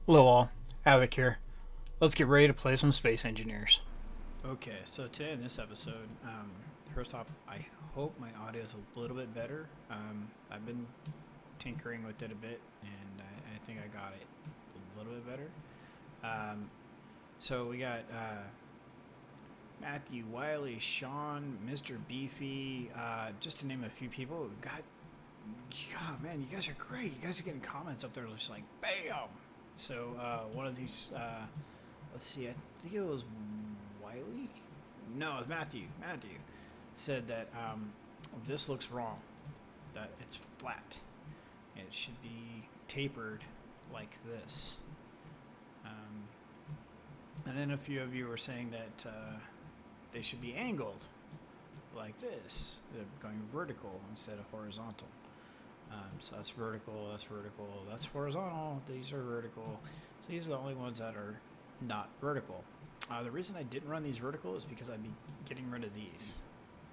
Hello all, Havoc here. Let's get ready to play some Space Engineers. Okay, so today in this episode, first off, I hope my audio is a little bit better. I've been tinkering with it a bit, and I think I got it a little bit better. So we got Matthew, Wiley, Sean, Mr. Beefy, just to name a few people. We got, yeah, man, you guys are great. You guys are getting comments up there just like, bam! So one of these, let's see, I think it was Wiley? No, it was Matthew. Matthew said that this looks wrong, that it's flat. It should be tapered like this. And then a few of you were saying that they should be angled like this. They're going vertical instead of horizontal. So that's vertical, that's horizontal, these are vertical. So these are the only ones that are not vertical. The reason I didn't run these vertical is because I'd be getting rid of these.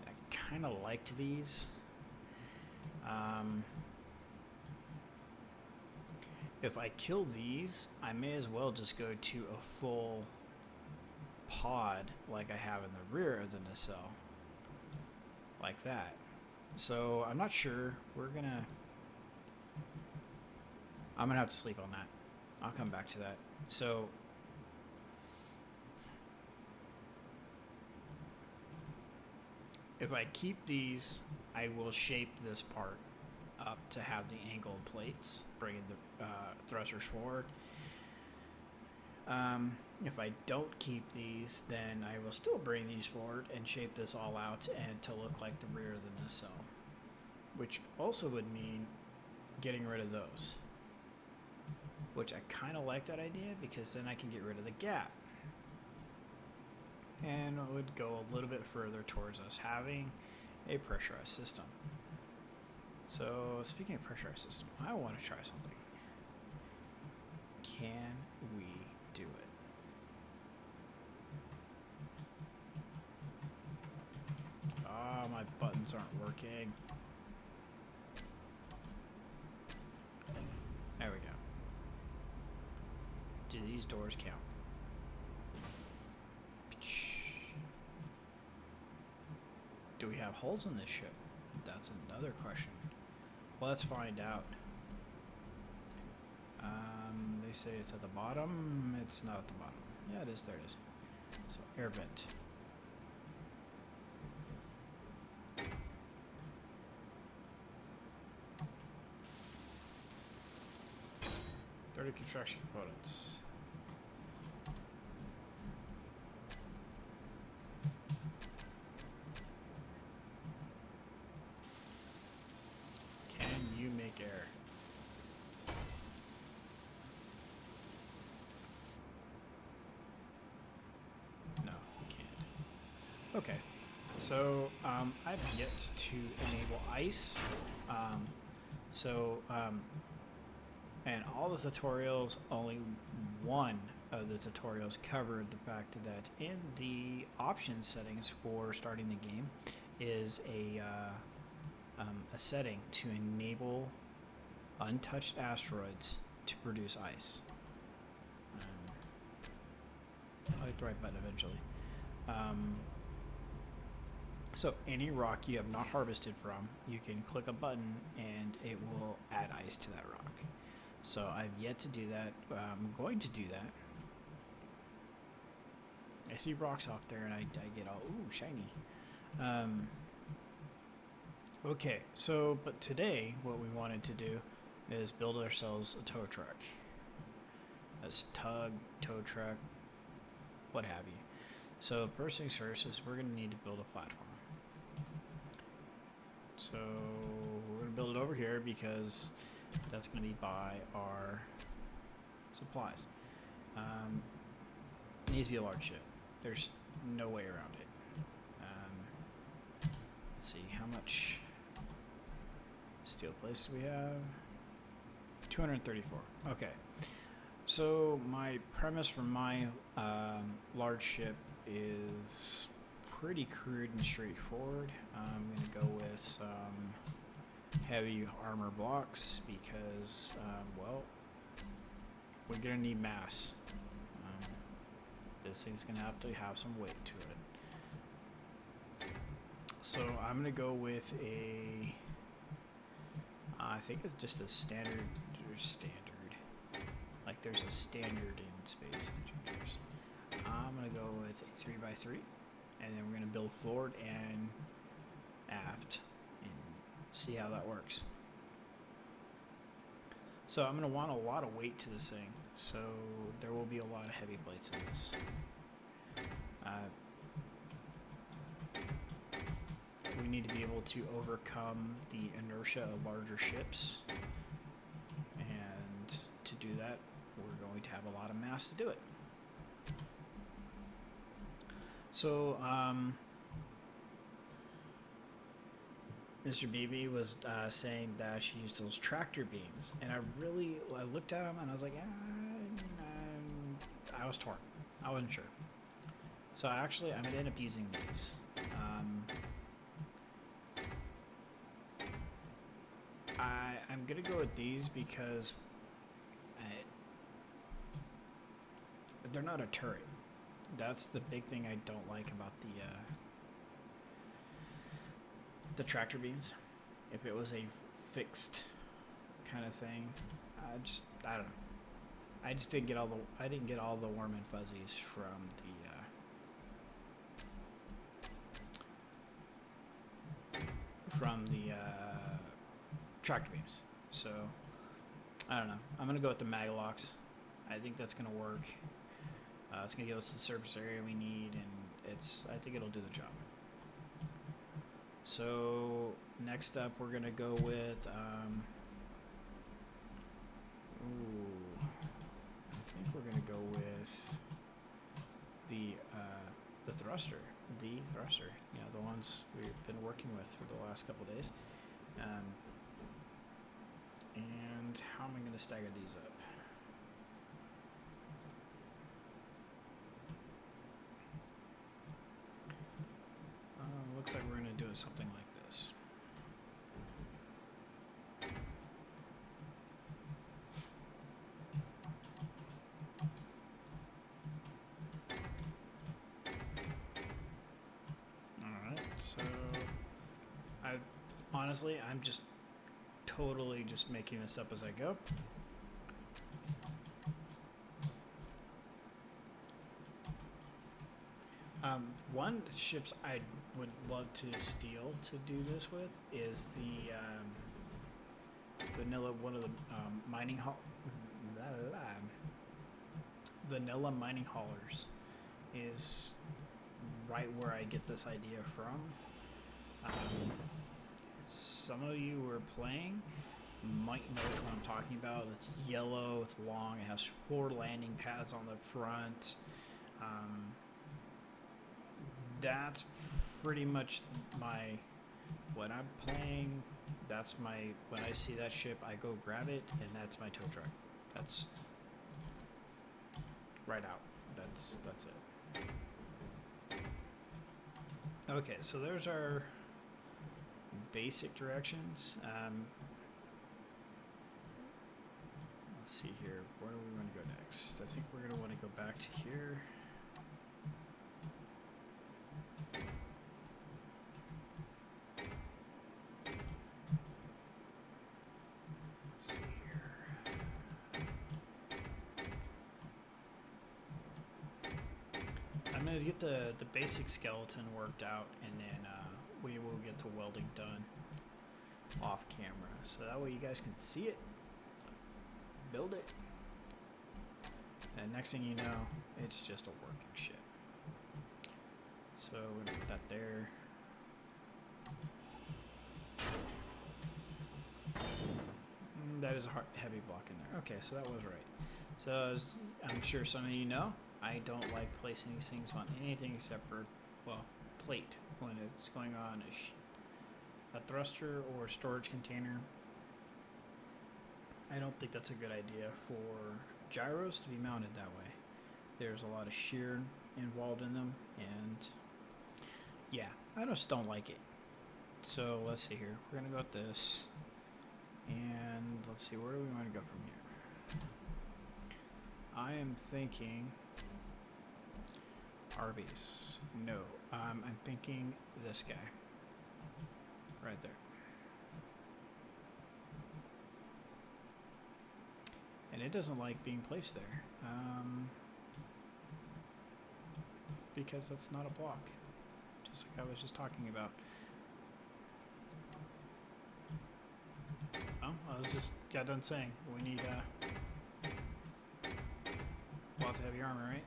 I kind of liked these. If I kill these, I may as well just go to a full pod like I have in the rear of the nacelle. Like that. So I'm not sure. I'm gonna have to sleep on that. I'll come back to that. So if I keep these, I will shape this part up to have the angled plates, bringing the thrusters forward. If I don't keep these, then I will still bring these forward and shape this all out and to look like the rear of the nacelle, which also would mean getting rid of those, which I kind of like that idea because then I can get rid of the gap. And it would go a little bit further towards us having a pressurized system. So speaking of pressurized system, I want to try something. Can we do it? Ah, my buttons aren't working. There we go. Do these doors count? Do we have holes in this ship? That's another question. Let's find out. They say it's at the bottom. It's not at the bottom. Yeah, it is. There it is. So, air vent. Dirty construction components. Can you make air? No, you can't. Okay. So, I've yet to enable ice. And all the tutorials, only one of the tutorials covered the fact that in the option settings for starting the game is a setting to enable untouched asteroids to produce ice. I'll hit the right button eventually. So any rock you have not harvested from, you can click a button and it will add ice to that rock. So I've yet to do that. I'm going to do that. I see rocks off there and I get all, ooh, shiny. Okay, so, but today what we wanted to do is build ourselves a tow truck. A tug, tow truck, what have you. So first things first is we're going to need to build a platform. So we're going to build it over here because that's going to be by our supplies. It needs to be a large ship. There's no way around it. Let's see, how much steel plates do we have? 234. Okay. So my premise for my large ship is pretty crude and straightforward. I'm going to go with some heavy armor blocks because, well, we're gonna need mass. This thing's gonna have to have some weight to it. So I'm gonna go with a, I think it's just a standard, like there's a standard in Space Engineers. I'm gonna go with a 3x3, and then we're gonna build forward and aft and see how that works. So I'm going to want a lot of weight to this thing, so there will be a lot of heavy plates in this. We need to be able to overcome the inertia of larger ships, and to do that we're going to have a lot of mass to do it. So Mr. BB was saying that she used those tractor beams, and I looked at them and I was like, I was torn. I wasn't sure. So actually, I'm gonna end up using these. I'm gonna go with these because they're not a turret. That's the big thing I don't like about the tractor beams. If it was a fixed kind of thing, I don't know. I just didn't get all the warm and fuzzies from the tractor beams. So I don't know. I'm gonna go with the Maglocks. I think that's gonna work. It's gonna give us the surface area we need, and I think it'll do the job. So next up, we're gonna go with I think we're gonna go with the thruster, you know, the ones we've been working with for the last couple of days. And how am I gonna stagger these up? Looks like we're gonna do something like this. Alright, so I'm just totally just making this up as I go. One ships I would love to steal to do this with is the vanilla, one of the vanilla mining haulers is right where I get this idea from. Some of you who are playing might know what I'm talking about. It's yellow, it's long, it has 4 landing pads on the front. That's pretty much when I'm playing, when I see that ship, I go grab it, and that's my tow truck. That's right out. That's it. Okay, so there's our basic directions. Let's see here. Where do we want to go next? I think we're going to want to go back to here. I'm going to get the basic skeleton worked out, and then we will get the welding done off camera, so that way you guys can see it, build it, and next thing you know, it's just a working ship. So we're going to put that there. That is a heavy block in there. Okay, so that was right. So as I'm sure some of you know, I don't like placing these things on anything except for, well, plate when it's going on a thruster or storage container. I don't think that's a good idea for gyros to be mounted that way. There's a lot of shear involved in them, and yeah, I just don't like it. So let's see here. We're gonna go with this, and let's see, where do we want to go from here? I am thinking Arby's. No, I'm thinking this guy. Right there. And it doesn't like being placed there. Because that's not a block. Just like I was just talking about. Oh, I was just got done saying we need lots of heavy armor, right?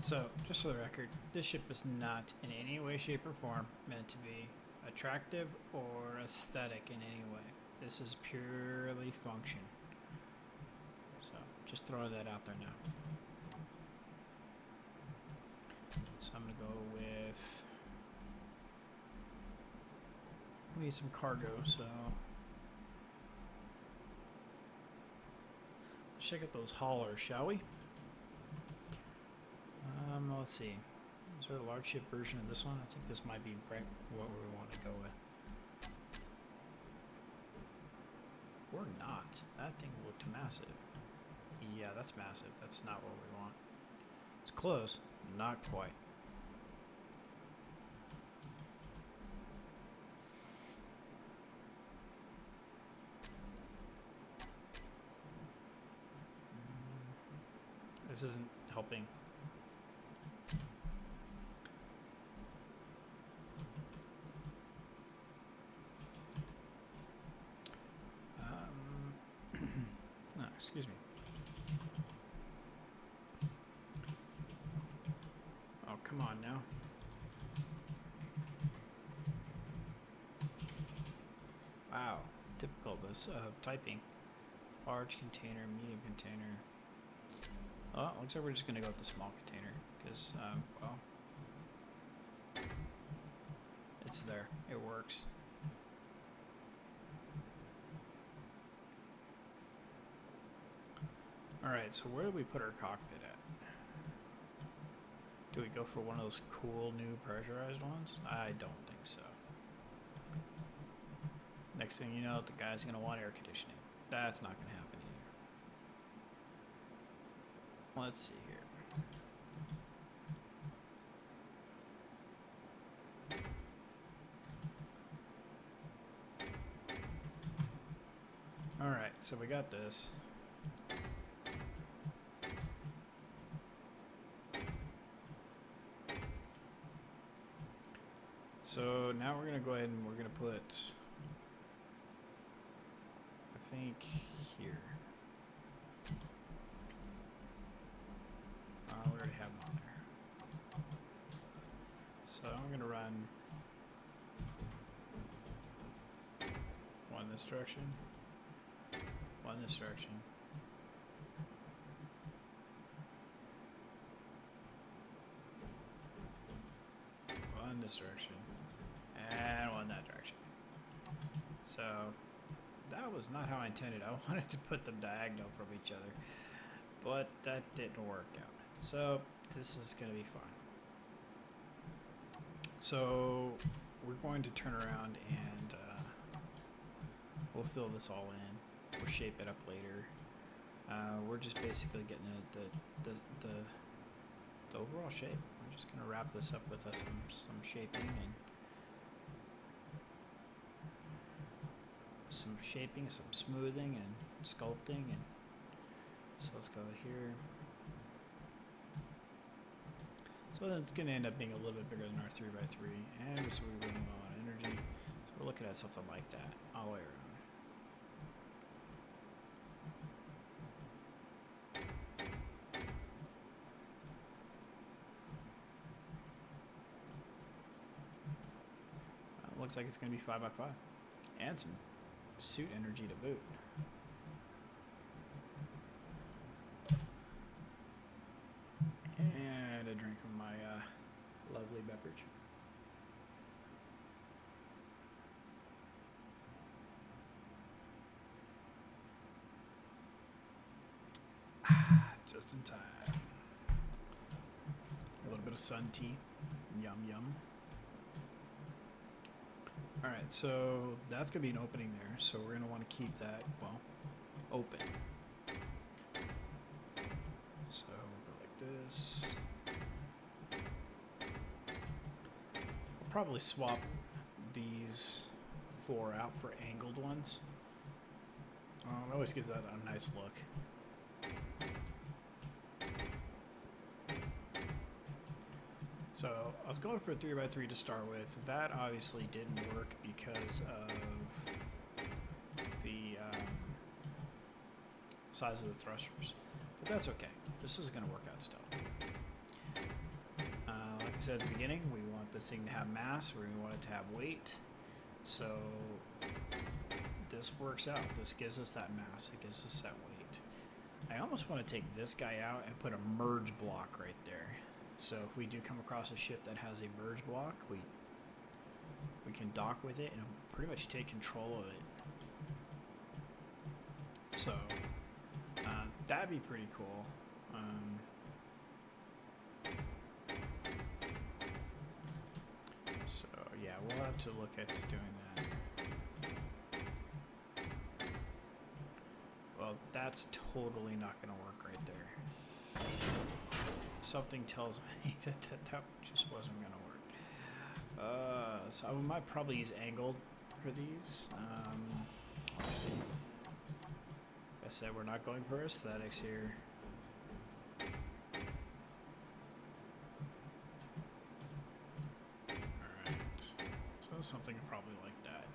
So, just for the record, this ship is not in any way, shape, or form meant to be attractive or aesthetic in any way. This is purely function. So, just throwing that out there now. So I'm going to go with... We need some cargo, so... Let's check out those haulers, shall we? Let's see. Is there a large ship version of this one? I think this might be right what we want to go with. Or not. That thing looked massive. Yeah, that's massive. That's not what we want. It's close, not quite. This isn't helping. No, excuse me. Oh, come on now. Wow, difficultness of typing. Large container, medium container. Oh, looks like we're just gonna go with the small container because, well, it's there. It works. Alright, so where do we put our cockpit at? Do we go for one of those cool new pressurized ones? I don't think so. Next thing you know, the guy's going to want air conditioning. That's not going to happen either. Let's see here. Alright, so we got this. So now we're going to go ahead and we're going to put, I think, here. We already have them on there. So I'm going to run one this direction, one this direction. One this direction. And one that direction. So that was not how I intended. I wanted to put them diagonal from each other, but that didn't work out. So this is going to be fine. So we're going to turn around and we'll fill this all in. We'll shape it up later. We're just basically getting the overall shape. We're just going to wrap this up with some shaping and some smoothing and sculpting, and so let's go here. So then it's going to end up being a little bit bigger than our 3x3, and so we're running low on energy. So we're looking at something like that all the way around. Looks like it's going to be 5x5, and some suit energy to boot. And a drink of my lovely beverage. Just in time. A little bit of sun tea. Yum, yum. Alright, so that's going to be an opening there, so we're going to want to keep that, well, open. So we'll go like this. I'll probably swap these 4 out for angled ones. It always gives that a nice look. So I was going for a 3x3 to start with. That obviously didn't work because of the size of the thrusters. But that's okay. This is going to work out still. Like I said at the beginning, we want this thing to have mass. We want it to have weight. So this works out. This gives us that mass. It gives us that weight. I almost want to take this guy out and put a merge block right there. So if we do come across a ship that has a merge block, we can dock with it and pretty much take control of it. So that'd be pretty cool. So yeah, we'll have to look at doing that. Well, that's totally not going to work right there. Something tells me that just wasn't going to work. So I might probably use angled for these. Let's see. Like I said, we're not going for aesthetics here. Alright. So something probably like that.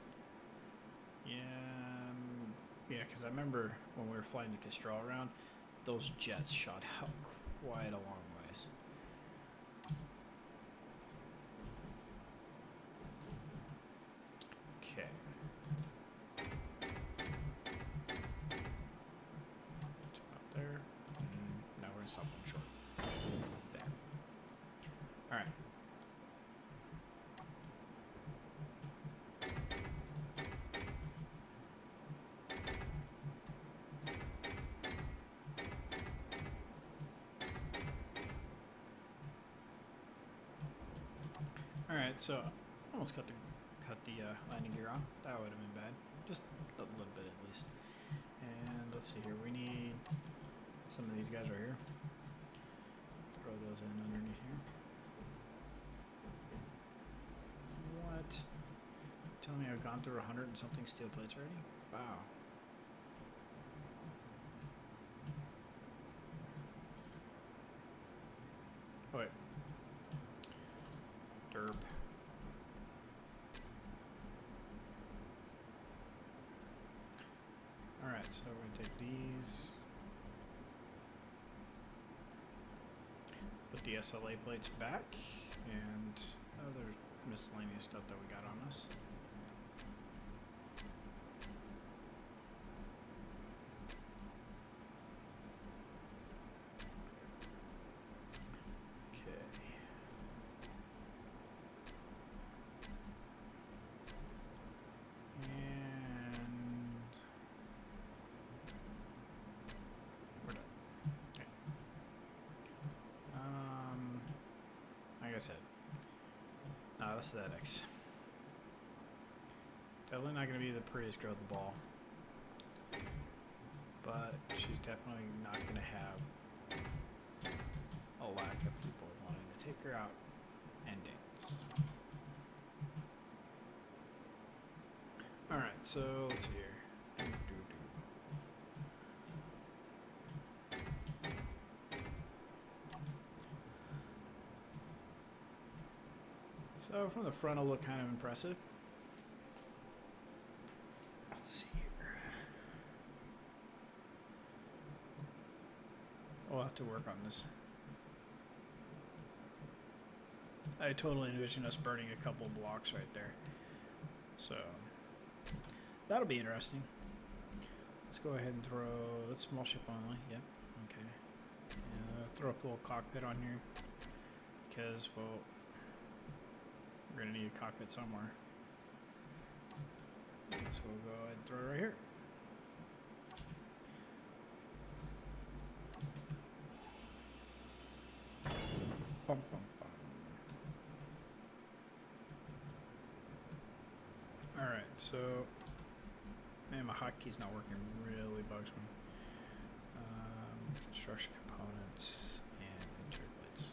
Yeah, because I remember when we were flying the Kestrel around, those jets shot out quite a long ways. Okay. About there. Now we're going to stop one short. There. Alright. Alright, so almost cut the landing gear off. That would have been bad. Just a little bit at least. And let's see here. We need some of these guys right here. Throw those in underneath here. What? Tell me I've gone through 100 and something steel plates already? Wow. Oh wait. Derp. Alright, so we're going to take these, put the SLA plates back, and other miscellaneous stuff that we got on us. Like I said, aesthetics. Definitely not going to be the prettiest girl at the ball, but she's definitely not going to have a lack of people wanting to take her out and dance. Alright, so let's see here. So from the front, it'll look kind of impressive. Let's see here. We'll have to work on this. I totally envision us burning a couple blocks right there. So that'll be interesting. Let's go ahead and throw, that's small ship only. Yep. Okay. Throw a full cockpit on here because, well, we're going to need a cockpit somewhere. So we'll go ahead and throw it right here. Bum, bum, bum. so man, my hotkeys not working really bugs me. Construction components and interior plates.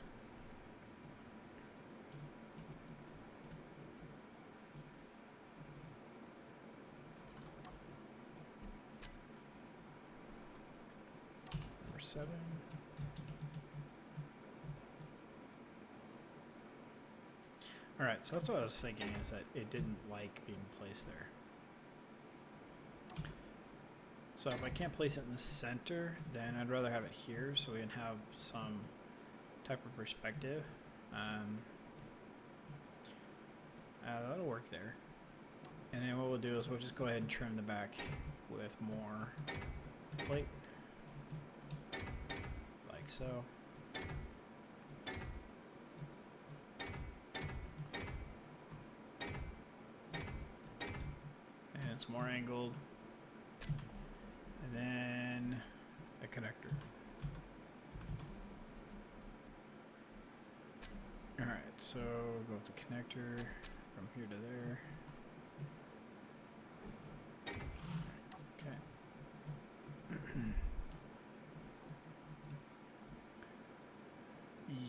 Number 7. Alright, so that's what I was thinking, is that it didn't like being placed there. So if I can't place it in the center, then I'd rather have it here so we can have some type of perspective. That'll work there. And then what we'll do is we'll just go ahead and trim the back with more plate, like so. And it's more angled. And then a connector. Alright, so go with the connector from here to there. Okay.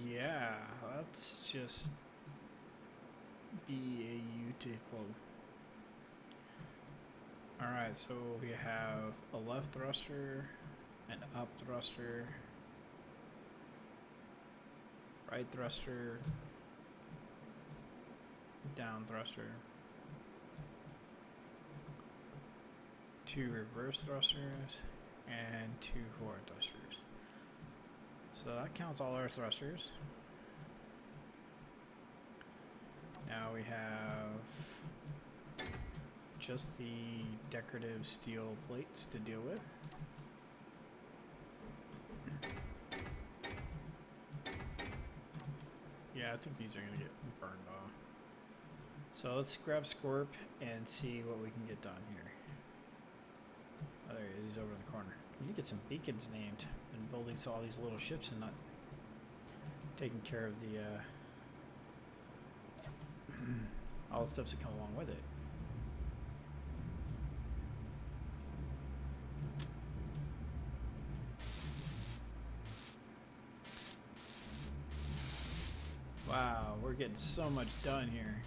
Yeah, let's just be beautiful. Alright, so we have a left thruster, an up thruster, right thruster, down thruster, 2 reverse thrusters, and 2 forward thrusters. So that counts all our thrusters. Now we have just the decorative steel plates to deal with. Yeah, I think these are going to get burned off. So let's grab Scorp and see what we can get done here. Oh, there he is. He's over in the corner. We need to get some beacons named and building all these little ships and not taking care of the all the steps that come along with it. Wow, we're getting so much done here.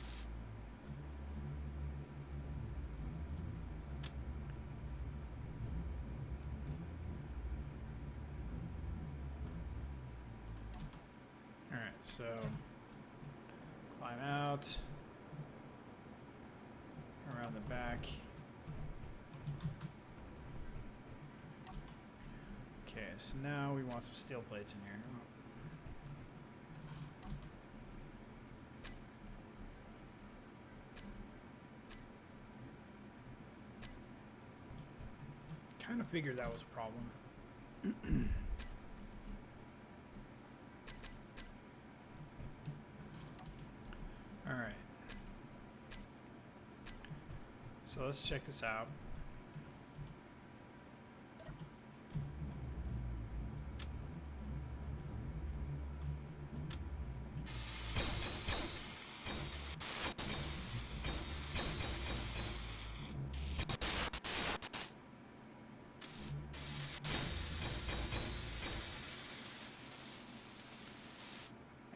Alright, so climb out, around the back. Okay, so now we want some steel plates in here. Kind of figured that was a problem. All right. So let's check this out.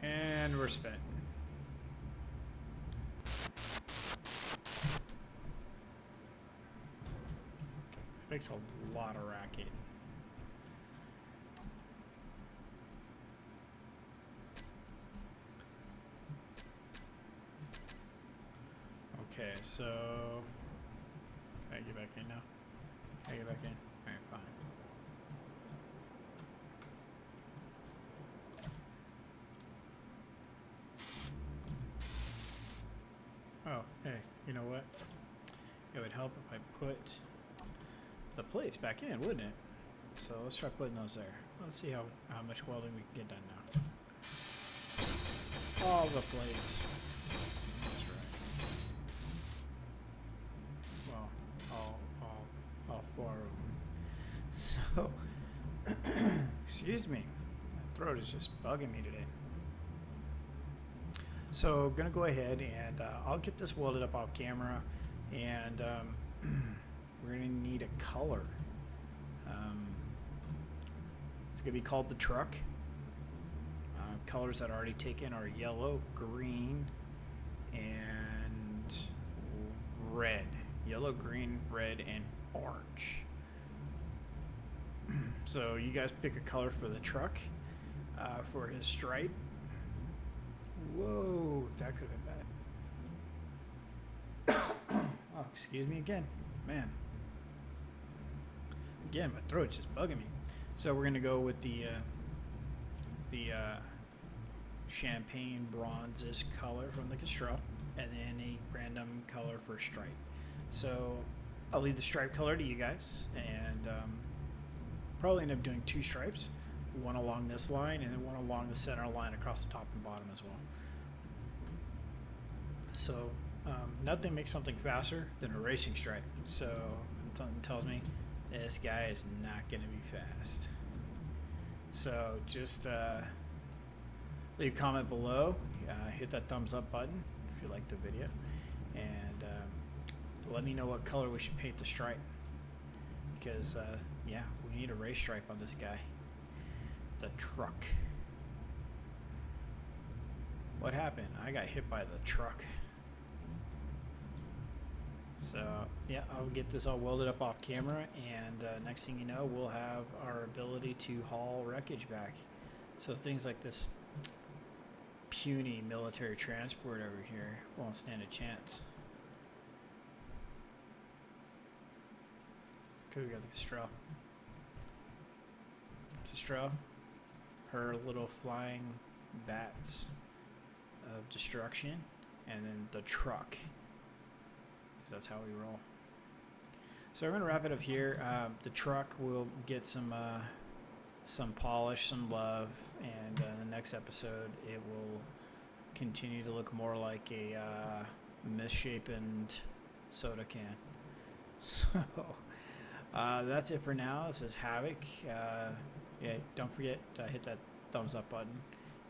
And we're spent. Makes a lot of racket. Okay, so can I get back in now? Can I get back in? Alright, fine. Oh, hey, you know what? It would help if I put the plates back in, wouldn't it? So let's try putting those there. Let's see how much welding we can get done now. All the plates. That's right. Well, all 4 of them. So, excuse me. My throat is just bugging me today. So I'm gonna go ahead and I'll get this welded up off camera, And we're going to need a color. It's going to be called the truck. Colors that are already taken are yellow, green, and red. Yellow, green, red, and orange. So you guys pick a color for the truck, for his stripe. Whoa, that could have been bad. Oh, excuse me again. Man. Again, my throat's just bugging me. So we're going to go with the champagne bronze-ish color from the Kestrel, and then a random color for stripe. So I'll leave the stripe color to you guys, and probably end up doing 2 stripes, one along this line and then one along the center line across the top and bottom as well. So nothing makes something faster than a racing stripe. So something tells me this guy is not going to be fast. So just leave a comment below, hit that thumbs up button if you like the video, and let me know what color we should paint the stripe, because yeah, we need a race stripe on this guy, the truck. What happened? I got hit by the truck. So yeah, I'll get this all welded up off camera, and next thing you know, we'll have our ability to haul wreckage back. So things like this puny military transport over here won't stand a chance. Okay, we got the Kestrel. Kestrel, her little flying bats of destruction, and then the truck, because that's how we roll. So we're gonna wrap it up here. The truck will get some polish, some love, and in the next episode it will continue to look more like a misshapen soda can. So that's it for now. This is Havoc. Yeah, don't forget to hit that thumbs up button,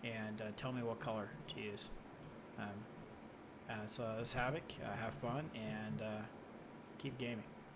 and tell me what color to use. So this is Havoc. Have fun, and keep gaming.